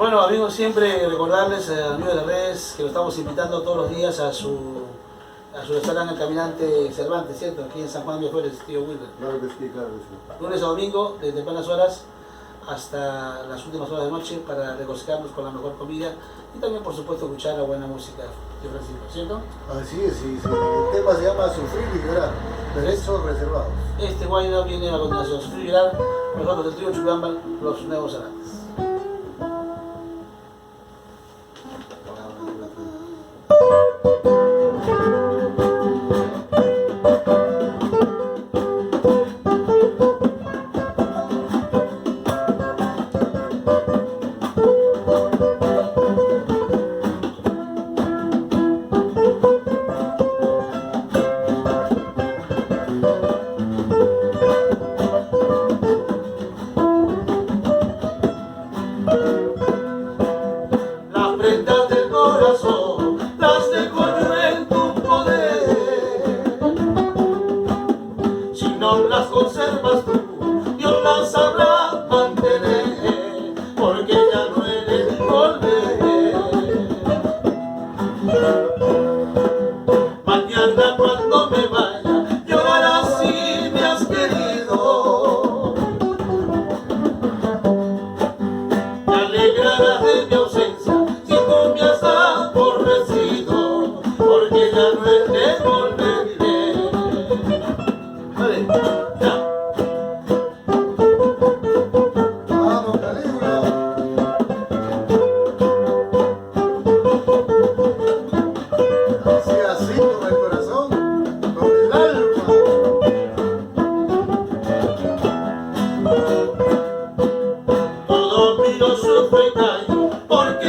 Bueno, amigos, siempre recordarles, amigos de las redes, que lo estamos invitando todos los días a su restaurante El Caminante Cervantes, ¿cierto? Aquí en San Juan de Miraflores, tío Wilber. Claro que sí, claro que sí. Lunes a domingo, desde tempranas horas hasta las últimas horas de noche, para regocijarnos con la mejor comida y también, por supuesto, escuchar la buena música de Francisco, ¿cierto? Así es, sí, sí. El tema se llama Sufrir y Llorar, derechos reservados. Este guayno viene a continuación. Sufrir y Llorar, nosotros del trío Chucamba, los nuevos amantes. Las prendas del corazón las dejo yo en tu poder. Si no las conservas tú, Dios las sabrá mantener, porque ya no eres volver. Mañana cuando me vaya, llorarás si me has querido. Te alegrarás de mi ausencia si tú me has aborrecido, porque ya no es de volveré. Vale, ya. Vamos, Calígula. Así con el corazón, con el alma. Todo mío sufre y callo, porque